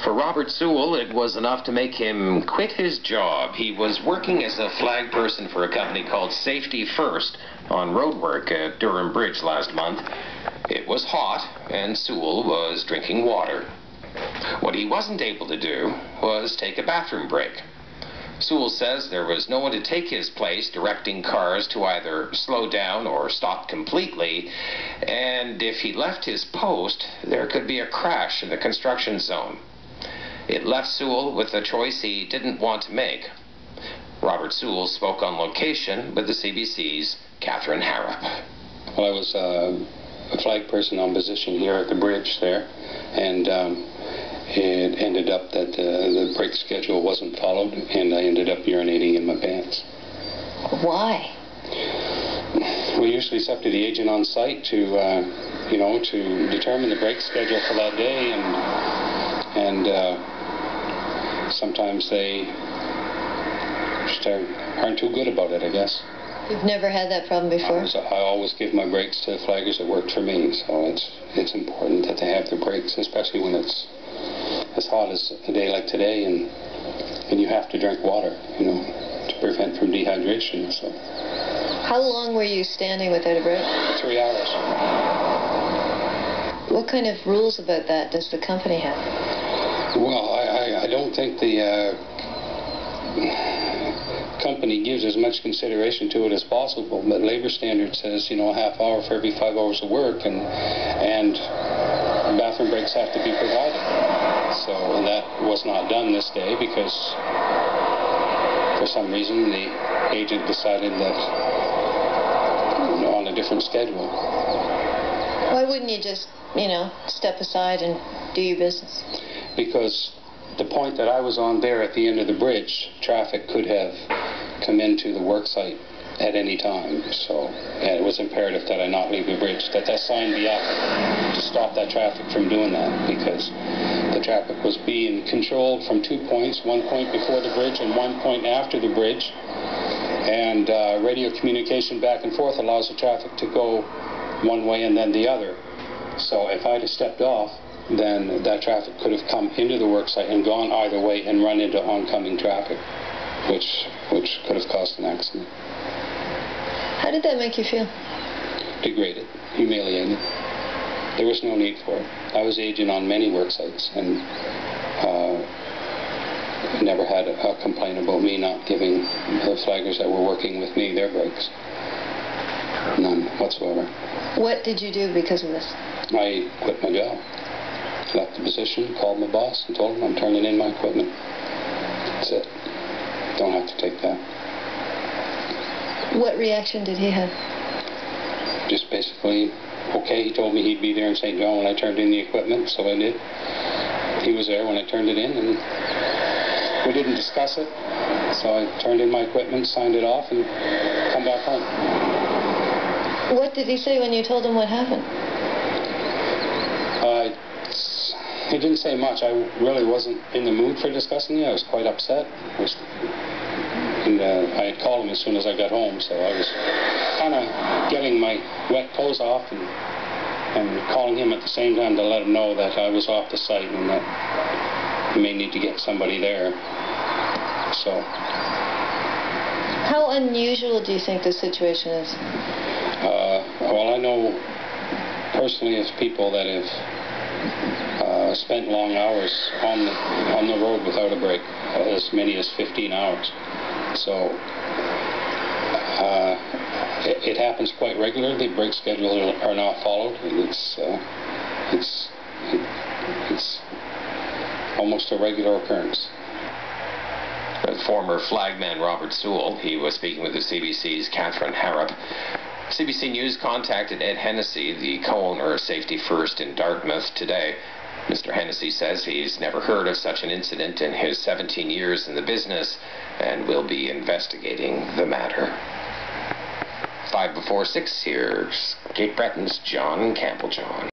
For Robert Sewell, it was enough to make him quit his job. He was working as a flag person for a company called Safety First on roadwork at Durham Bridge last month. It was hot, and Sewell was drinking water. What he wasn't able to do was take a bathroom break. Sewell says there was no one to take his place, directing cars to either slow down or stop completely, and if he left his post, there could be a crash in the construction zone. It left Sewell with a choice he didn't want to make. Robert Sewell spoke on location with the CBC's Catherine Harrop. Well, I was a flag person on position here at the bridge there, and it ended up that the break schedule wasn't followed, and I ended up urinating in my pants. Why? Well, usually it's up to the agent on site to, to determine the break schedule for that day, and sometimes they just aren't too good about it, I guess. You've never had that problem before? I always give my breaks to flaggers that work for me, so it's important that they have their breaks, especially when it's as hot as a day like today, and you have to drink water, to prevent from dehydration. So. How long were you standing without a break? 3 hours. What kind of rules about that does the company have? Well, I don't think the company gives as much consideration to it as possible, but labor standard says, a half hour for every 5 hours of work, and bathroom breaks have to be provided. So, and that was not done this day because for some reason the agent decided that on a different schedule. Why wouldn't you just, step aside and do your business? Because the point that I was on there at the end of the bridge, traffic could have come into the work site at any time. So it was imperative that I not leave the bridge, that sign be up to stop that traffic from doing that, because the traffic was being controlled from 2 points, 1 point before the bridge and 1 point after the bridge. And radio communication back and forth allows the traffic to go one way and then the other. So if I'd have stepped off, then that traffic could have come into the worksite and gone either way and run into oncoming traffic, which could have caused an accident. How did that make you feel? Degraded, humiliated. There was no need for it. I was agent on many worksites, and never had a complaint about me not giving the flaggers that were working with me their breaks. None whatsoever. What did you do because of this? I quit my job. Left the position, called my boss, and told him I'm turning in my equipment. That's it. Don't have to take that. What reaction did he have? Just basically, okay, he told me he'd be there in St. John when I turned in the equipment, so I did. He was there when I turned it in, and we didn't discuss it, so I turned in my equipment, signed it off, and come back home. What did he say when you told him what happened? He didn't say much. I really wasn't in the mood for discussing it. I was quite upset. I had called him as soon as I got home, so I was kind of getting my wet clothes off and calling him at the same time to let him know that I was off the site and that he may need to get somebody there. So. How unusual do you think this situation is? Well, I know personally of people that have spent long hours on the road without a break, as many as 15 hours. So it happens quite regularly. Break schedules are not followed, and it's almost a regular occurrence. Former flagman Robert Sewell, he was speaking with the CBC's Catherine Harrop. CBC News contacted Ed Hennessy, the co-owner of Safety First in Dartmouth, today. Mr. Hennessy says he's never heard of such an incident in his 17 years in the business and will be investigating the matter. 5 before 6, here's Cape Breton's John Campbell-John.